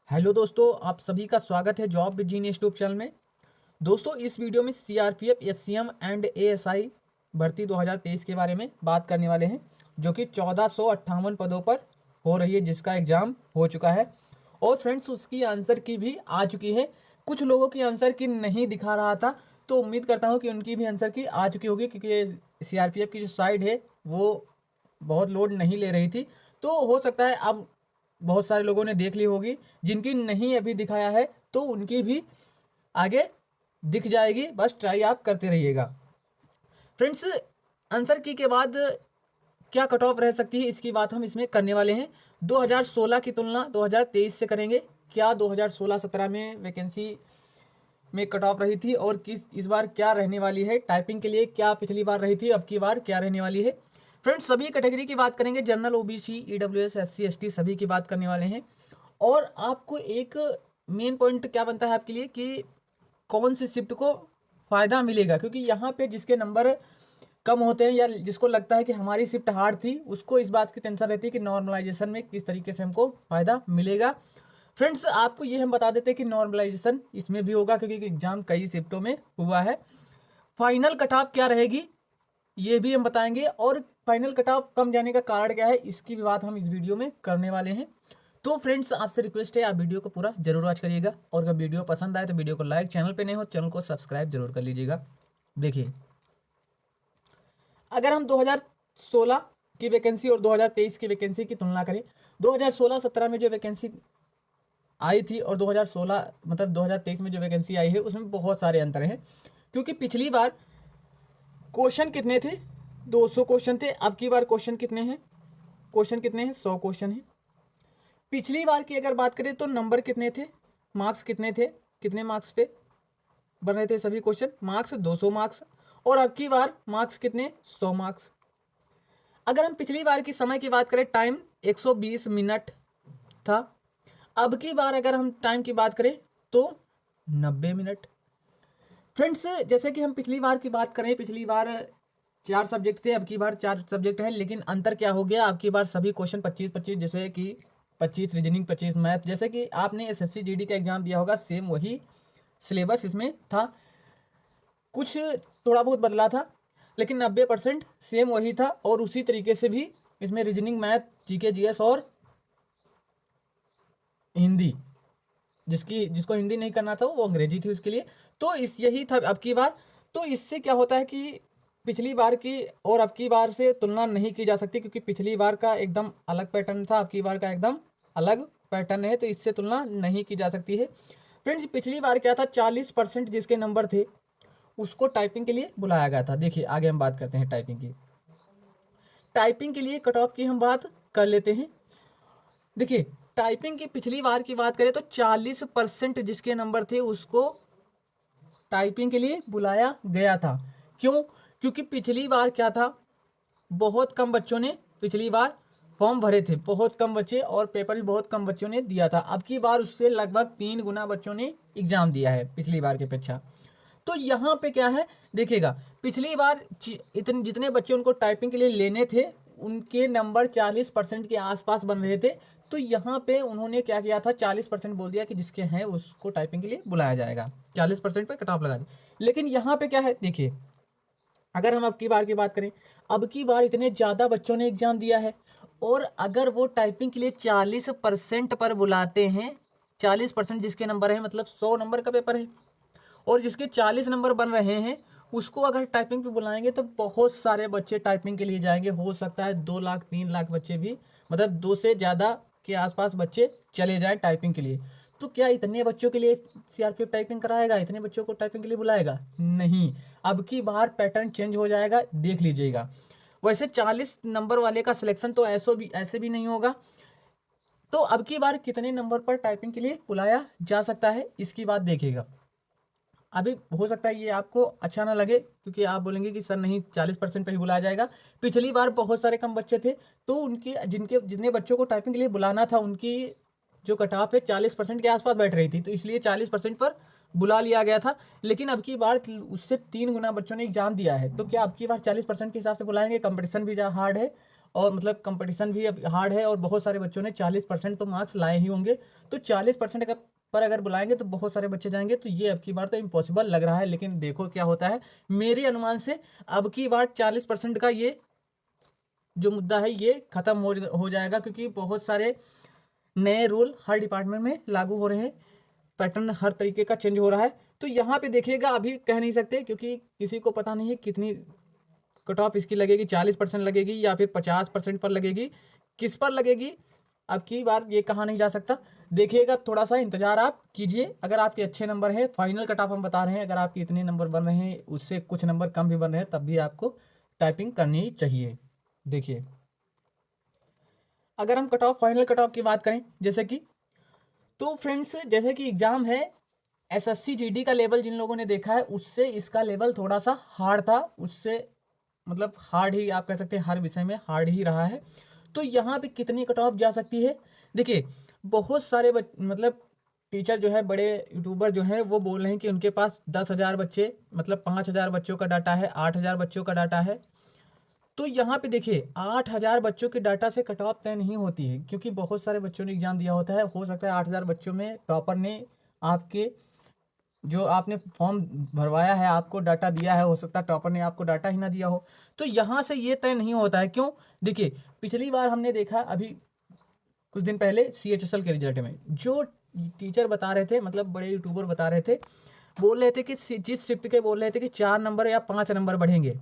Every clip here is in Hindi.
हेलो दोस्तों, आप सभी का स्वागत है job with genius YouTube channel में। दोस्तों, इस वीडियो में सीआरपीएफ, एससीएम एंड एएसआई भर्ती 2023 के बारे में बात करने वाले हैं, जो कि 1458 पदों पर हो रही है, जिसका एग्ज़ाम हो चुका है। और फ्रेंड्स, उसकी आंसर की भी आ चुकी है। कुछ लोगों की आंसर की नहीं दिखा रहा था, तो उम्मीद करता हूँ कि उनकी भी आंसर की आ चुकी होगी, क्योंकि सीआरपीएफ की जो साइड है वो बहुत लोड नहीं ले रही थी। तो हो सकता है अब बहुत सारे लोगों ने देख ली होगी। जिनकी नहीं अभी दिखाया है तो उनकी भी आगे दिख जाएगी, बस ट्राई आप करते रहिएगा। फ्रेंड्स, आंसर की के बाद क्या कट ऑफ रह सकती है, इसकी बात हम इसमें करने वाले हैं। 2016 की तुलना 2023 से करेंगे। क्या 2016-17 में वैकेंसी में कट ऑफ रही थी और किस इस बार क्या रहने वाली है। टाइपिंग के लिए क्या पिछली बार रही थी, अब की बार क्या रहने वाली है। फ्रेंड्स, सभी कैटेगरी की बात करेंगे, general, OBC, EWS, SC, ST, सभी की बात करने वाले हैं। और आपको एक मेन पॉइंट क्या बनता है आपके लिए कि कौन सी शिफ्ट को फ़ायदा मिलेगा, क्योंकि यहाँ पे जिसके नंबर कम होते हैं या जिसको लगता है कि हमारी शिफ्ट हार्ड थी, उसको इस बात की टेंशन रहती है कि नॉर्मलाइजेशन में किस तरीके से हमको फ़ायदा मिलेगा। फ्रेंड्स, आपको ये हम बता देते हैं कि नॉर्मलाइजेशन इसमें भी होगा, क्योंकि एग्जाम कई शिफ्टों में हुआ है। फाइनल कट ऑफ क्या रहेगी ये भी हम बताएंगे, और फाइनल कट ऑफ कम जाने का कारण क्या है इसकी भी बात हम इस वीडियो में करने वाले हैं। तो फ्रेंड्स, आपसे रिक्वेस्ट है आप वीडियो को पूरा जरूर वॉच करिएगा, और अगर वीडियो पसंद आए तो वीडियो को लाइक, चैनल पे नहीं हो चैनल को सब्सक्राइब जरूर कर लीजिएगा। देखिए, अगर हम 2016 की वैकेंसी और 2023 की वैकेंसी की तुलना करें, 2016-17 में जो वैकेंसी आई थी और 2016 मतलब 2023 में जो वैकेंसी आई है उसमें बहुत सारे अंतर हैं। क्योंकि पिछली बार क्वेश्चन कितने थे, 200 क्वेश्चन थे। अब की बार क्वेश्चन कितने हैं, 100 क्वेश्चन हैं। पिछली बार की अगर बात करें तो नंबर कितने थे, मार्क्स कितने थे, कितने मार्क्स पे बन रहे थे सभी क्वेश्चन, मार्क्स 200 मार्क्स। और अब की बार मार्क्स कितने, 100 मार्क्स। अगर हम पिछली बार की समय की बात करें, टाइम 120 मिनट था। अब की बार अगर हम टाइम की बात करें तो 90 मिनट। फ्रेंड्स, जैसे कि हम पिछली बार की बात करें, पिछली बार 4 सब्जेक्ट थे, अब की बार 4 सब्जेक्ट है, लेकिन अंतर क्या हो गया, अब की बार सभी क्वेश्चन 25-25, जैसे कि 25 रीजनिंग, 25 मैथ। जैसे कि आपने एसएससी जीडी का एग्जाम दिया होगा, सेम वही सिलेबस इसमें था, कुछ थोड़ा बहुत बदला था, लेकिन 90% सेम वही था। और उसी तरीके से भी इसमें रीजनिंग, मैथ, जीके, जीएस और हिंदी, जिसको हिंदी नहीं करना था वो अंग्रेजी थी उसके लिए। तो इस यही था अब की बार। तो इससे क्या होता है कि पिछली बार की और अब की बार से तुलना नहीं की जा सकती, क्योंकि पिछली बार का एकदम अलग पैटर्न था, अब की बार का एकदम अलग पैटर्न है, तो इससे तुलना नहीं की जा सकती है। फ्रेंड्स, पिछली बार क्या था, 40% जिसके नंबर थे उसको टाइपिंग के लिए बुलाया गया था। देखिए, आगे हम बात करते हैं टाइपिंग की। टाइपिंग के लिए कट ऑफ की हम बात कर लेते हैं। देखिए, टाइपिंग की पिछली बार की बात करें तो 40% जिसके नंबर थे उसको टाइपिंग के लिए बुलाया गया था। क्यों? क्योंकि पिछली बार क्या था, बहुत कम बच्चों ने पिछली बार फॉर्म भरे थे, बहुत कम बच्चे, और पेपर भी बहुत कम बच्चों ने दिया था। अब की बार उससे लगभग 3 गुना बच्चों ने एग्जाम दिया है पिछली बार की अपेक्षा। तो यहाँ पे क्या है, देखिएगा, पिछली बार इतने जितने बच्चे उनको टाइपिंग के लिए लेने थे उनके नंबर 40% के आसपास बन रहे थे। तो यहाँ पे उन्होंने क्या किया था, 40% बोल दिया कि जिसके हैं उसको टाइपिंग के लिए बुलाया जाएगा, 40% पे कट ऑफ लगा दिया। लेकिन यहाँ पे क्या है, देखिए, अगर हम अब की बार की बात करें, अब की बार इतने ज़्यादा बच्चों ने एग्जाम दिया है, और अगर वो टाइपिंग के लिए 40% पर बुलाते हैं, 40% जिसके नंबर है, मतलब 100 नंबर का पेपर है, और जिसके 40 नंबर बन रहे हैं उसको अगर टाइपिंग पे बुलाएंगे तो बहुत सारे बच्चे टाइपिंग के लिए जाएंगे। हो सकता है 2 लाख 3 लाख बच्चे भी, मतलब 2 से ज़्यादा के आसपास बच्चे चले जाएं टाइपिंग के लिए। तो क्या इतने बच्चों के लिए सीआरपीएफ टाइपिंग कराएगा, इतने बच्चों को टाइपिंग के लिए बुलाएगा? नहीं। अब की बार पैटर्न चेंज हो जाएगा, देख लीजिएगा। वैसे 40 नंबर वाले का सिलेक्शन तो ऐसे भी नहीं होगा। तो अब की बार कितने नंबर पर टाइपिंग के लिए बुलाया जा सकता है इसकी बात देखिएगा। अभी हो सकता है ये आपको अच्छा ना लगे, क्योंकि आप बोलेंगे कि सर नहीं, 40% पे ही बुलाया जाएगा। पिछली बार बहुत सारे कम बच्चे थे, तो उनके जितने बच्चों को टाइपिंग के लिए बुलाना था उनकी जो कट ऑफ है 40% के आसपास बैठ रही थी, तो इसलिए 40% पर बुला लिया गया था। लेकिन अब की बार उससे 3 गुना बच्चों ने एग्जाम दिया है, तो क्या अब की बार 40% के हिसाब से बुलाएंगे? कंपटीशन भी हार्ड है, और मतलब कंपटीशन भी अब हार्ड है और बहुत सारे बच्चों ने 40% तो मार्क्स लाए ही होंगे। तो 40% पर अगर बुलाएंगे तो बहुत सारे बच्चे जाएंगे, तो ये अब की बार तो इम्पॉसिबल लग रहा है। लेकिन देखो क्या होता है, मेरे अनुमान से अब की बार 40% का ये जो मुद्दा है ये खत्म हो जाएगा, क्योंकि बहुत सारे नए रूल हर डिपार्टमेंट में लागू हो रहे हैं, पैटर्न हर तरीके का चेंज हो रहा है। तो यहाँ पे देखिएगा अभी कह नहीं सकते, क्योंकि किसी को पता नहीं है कितनी कट ऑफ इसकी लगेगी, 40% लगेगी या फिर 50% पर लगेगी, किस पर लगेगी अब की बार ये कहा नहीं जा सकता। देखिएगा, थोड़ा सा इंतजार आप कीजिए। अगर आपके अच्छे नंबर हैं, फाइनल कट ऑफ हम बता रहे हैं, अगर आपके इतने नंबर बन रहे हैं, उससे कुछ नंबर कम भी बन रहे हैं, तब भी आपको टाइपिंग करनी चाहिए। देखिए, अगर हम cut off, final cut off की बात करें, जैसे कि, तो फ्रेंड्स जैसे कि एग्जाम है एसएससी जीडी का लेवल जिन लोगों ने देखा है, उससे इसका लेवल थोड़ा सा हार्ड था, उससे मतलब हार्ड ही आप कह सकते हैं, हर विषय में हार्ड ही रहा है। तो यहाँ पे कितनी कट ऑफ जा सकती है? देखिए, बहुत सारे मतलब टीचर जो है, बड़े यूट्यूबर जो है, वो बोल रहे हैं कि उनके पास 10,000 बच्चे, मतलब 5,000 बच्चों का डाटा है, 8,000 बच्चों का डाटा है। तो यहाँ पे देखिए, 8,000 बच्चों के डाटा से कट ऑफ तय नहीं होती है, क्योंकि बहुत सारे बच्चों ने एग्जाम दिया होता है। हो सकता है 8,000 बच्चों में टॉपर ने आपके जो आपने फॉर्म भरवाया है, आपको डाटा दिया है, हो सकता है टॉपर ने आपको डाटा ही ना दिया हो। तो यहाँ से ये तय नहीं होता है। क्यों? देखिए, पिछली बार हमने देखा, अभी कुछ दिन पहले CHSL के रिजल्ट में जो टीचर बता रहे थे, मतलब बड़े यूट्यूबर बता रहे थे, बोल रहे थे कि जिस शिफ्ट के बोल रहे थे कि 4 नंबर या 5 नंबर बढ़ेंगे,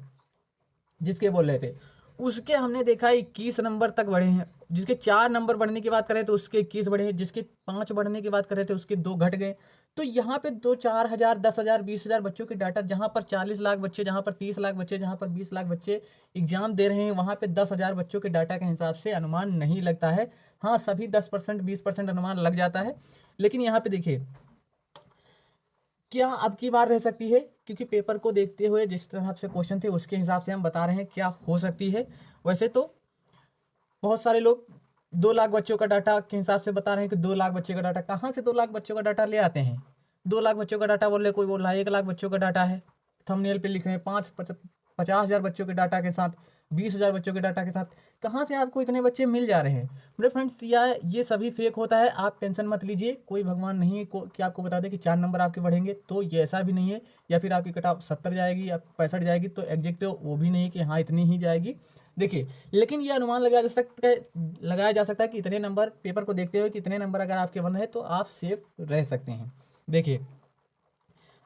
जिसके बोल रहे थे, उसके हमने देखा 21 नंबर तक बढ़े हैं। जिसके 4 नंबर बढ़ने की बात कर रहे थे उसके 21 बढ़े हैं, जिसके 5 बढ़ने की बात कर रहे थे उसके 2 घट गए। तो यहाँ पे 2-4 हज़ार, 10,000, 20,000 बच्चों के डाटा, जहाँ पर 40 लाख बच्चे, जहाँ पर 30 लाख बच्चे, जहाँ पर 20 लाख बच्चे एग्जाम दे रहे हैं, वहाँ पे 10,000 बच्चों के डाटा के हिसाब से अनुमान नहीं लगता है। हाँ, सभी 10%, 20% अनुमान लग जाता है। लेकिन यहाँ पे देखिए, क्या अब की बार रह सकती है, क्योंकि पेपर को देखते हुए जिस तरह से क्वेश्चन थे उसके हिसाब से हम बता रहे हैं क्या हो सकती है। वैसे तो बहुत सारे लोग 2 लाख बच्चों का डाटा के हिसाब से बता रहे हैं कि 2 लाख बच्चे का डाटा, कहाँ से 2 लाख बच्चों का डाटा ले आते हैं? 2 लाख बच्चों का डाटा बोल रहे, कोई बोल रहा है 1 लाख बच्चों का डाटा है, थंबनेल पे लिख रहे हैं 50,000 बच्चों के डाटा के साथ, 20,000 बच्चों के डाटा के साथ। कहाँ से आपको इतने बच्चे मिल जा रहे हैं? मेरे फ्रेंड्स, ये सभी फेक होता है। आप टेंशन मत लीजिए, कोई भगवान नहीं है कि आपको बता दे कि 4 नंबर आपके बढ़ेंगे, तो ये ऐसा भी नहीं है। या फिर आपकी कट ऑफ 70 जाएगी या 65 जाएगी, तो एग्जैक्ट वो भी नहीं है कि हाँ इतनी ही जाएगी। देखिए, लेकिन ये अनुमान लगाया जा सकता है कि इतने नंबर, पेपर को देखते हुए कितने नंबर अगर आपके बन रहे तो आप सेफ रह सकते हैं। देखिए,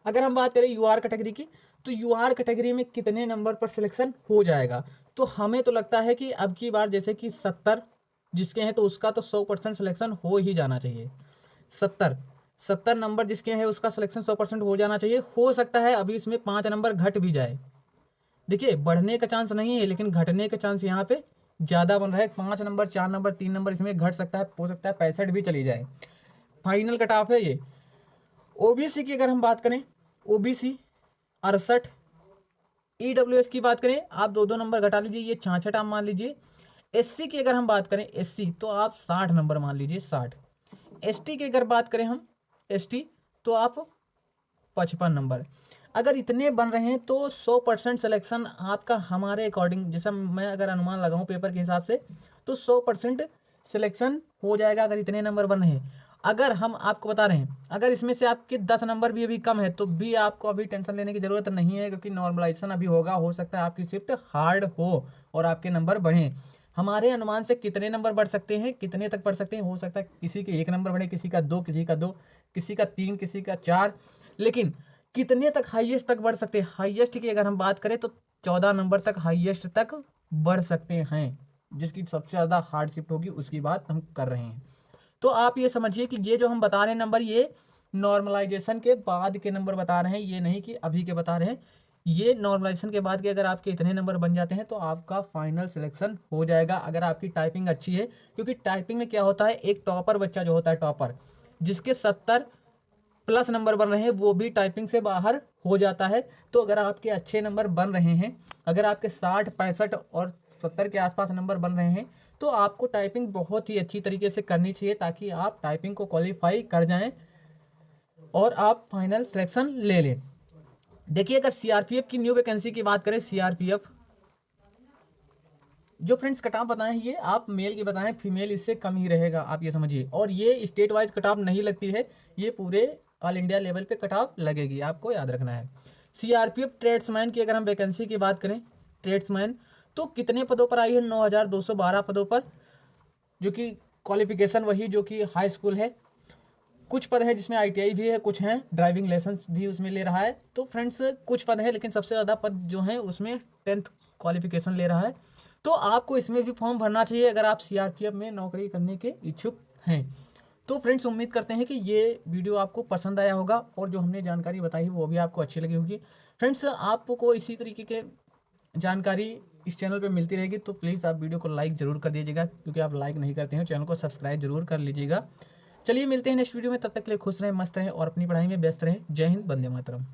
अगर हम बात करें यूआर कैटेगरी की, तो यूआर कैटेगरी में कितने नंबर पर सिलेक्शन हो जाएगा? तो हमें तो लगता है कि अब की बार जैसे कि 70 जिसके हैं, तो उसका तो 100% सिलेक्शन हो ही जाना चाहिए। 70 नंबर जिसके हैं उसका सिलेक्शन 100% हो जाना चाहिए। हो सकता है अभी इसमें 5 नंबर घट भी जाए। देखिए, बढ़ने का चांस नहीं है, लेकिन घटने का चांस यहाँ पे ज़्यादा बन रहा है। 5 नंबर, 4 नंबर, 3 नंबर इसमें घट सकता है, हो सकता है 65 भी चली जाए। फाइनल कट ऑफ है ये। ओबीसी की अगर हम बात करें, ओबीसी 68, ईडब्ल्यूएस की बात करें, आप 2-2 नंबर घटा लीजिए, ये 66 आप मान लीजिए। एससी की अगर हम बात करें, एससी तो आप 60 नंबर मान लीजिए, 60। एसटी की अगर बात करें हम, एसटी तो आप 55 नंबर। अगर इतने बन रहे हैं तो 100% सिलेक्शन आपका हमारे अकॉर्डिंग, जैसा मैं अगर अनुमान लगाऊं पेपर के हिसाब से, तो 100% सिलेक्शन हो जाएगा अगर इतने नंबर बन रहे हैं। अगर हम आपको बता रहे हैं, अगर इसमें से आपके 10 नंबर भी अभी कम है, तो भी आपको अभी टेंशन लेने की ज़रूरत नहीं है, क्योंकि नॉर्मलाइजेशन अभी होगा। हो सकता है आपकी शिफ्ट हार्ड हो और आपके नंबर बढ़ें। हमारे अनुमान से कितने नंबर बढ़ सकते हैं, कितने तक बढ़ सकते हैं? हो सकता है किसी के 1 नंबर बढ़े, किसी का 2, किसी का 2, किसी का 3, किसी का 4। लेकिन कितने तक हाईएस्ट तक बढ़ सकते हैं? हाईएस्ट की अगर हम बात करें तो 14 नंबर तक हाईएस्ट तक बढ़ सकते हैं, जिसकी सबसे ज़्यादा हार्ड शिफ्ट होगी उसकी बात हम कर रहे हैं। तो आप ये समझिए कि ये जो हम बता रहे हैं नंबर, ये नॉर्मलाइजेशन के बाद के नंबर बता रहे हैं, ये नहीं कि अभी के बता रहे हैं। ये नॉर्मलाइजेशन के बाद के अगर आपके इतने नंबर बन जाते हैं तो आपका फाइनल सिलेक्शन हो जाएगा, अगर आपकी टाइपिंग अच्छी है। क्योंकि टाइपिंग में क्या होता है, एक टॉपर बच्चा जो होता है, टॉपर जिसके 70+ नंबर बन रहे हैं, वो भी टाइपिंग से बाहर हो जाता है। तो अगर आपके अच्छे नंबर बन रहे हैं, अगर आपके 60, 65 और 70 के आसपास नंबर बन रहे हैं, तो आपको टाइपिंग बहुत ही अच्छी तरीके से करनी चाहिए, ताकि आप टाइपिंग को क्वालिफाई कर जाएं और आप फाइनल सिलेक्शन ले लें। देखिए, अगर सीआरपीएफ की न्यू वैकेंसी की बात करें, सीआरपीएफ जो फ्रेंड्स कट ऑफ बताएं ये आप मेल की बताएं, फीमेल इससे कम ही रहेगा, आप ये समझिए। और ये स्टेट वाइज कट ऑफ नहीं लगती है, ये पूरे ऑल इंडिया लेवल पे कट ऑफ लगेगी, आपको याद रखना है। सीआरपीएफ ट्रेड्समैन की अगर हम वैकेंसी की बात करें, ट्रेड्समैन तो कितने पदों पर आई है? 9212 पदों पर, जो कि क्वालिफिकेशन वही जो कि हाई स्कूल है। कुछ पद है जिसमें आईटीआई भी है, कुछ हैं ड्राइविंग लाइसेंस भी उसमें ले रहा है। तो फ्रेंड्स कुछ पद है, लेकिन सबसे ज़्यादा पद जो है उसमें 10th क्वालिफिकेशन ले रहा है। तो आपको इसमें भी फॉर्म भरना चाहिए अगर आप सीआरपीएफ में नौकरी करने के इच्छुक हैं। तो फ्रेंड्स उम्मीद करते हैं कि ये वीडियो आपको पसंद आया होगा और जो हमने जानकारी बताई है वो भी आपको अच्छी लगी होगी। फ्रेंड्स आपको इसी तरीके के जानकारी इस चैनल पे मिलती रहेगी, तो प्लीज़ आप वीडियो को लाइक ज़रूर कर दीजिएगा, क्योंकि आप लाइक नहीं करते हैं। चैनल को सब्सक्राइब जरूर कर लीजिएगा। चलिए मिलते हैं नेक्स्ट वीडियो में, तब तक के लिए खुश रहें, मस्त रहें और अपनी पढ़ाई में व्यस्त रहें। जय हिंद, वंदे मातरम।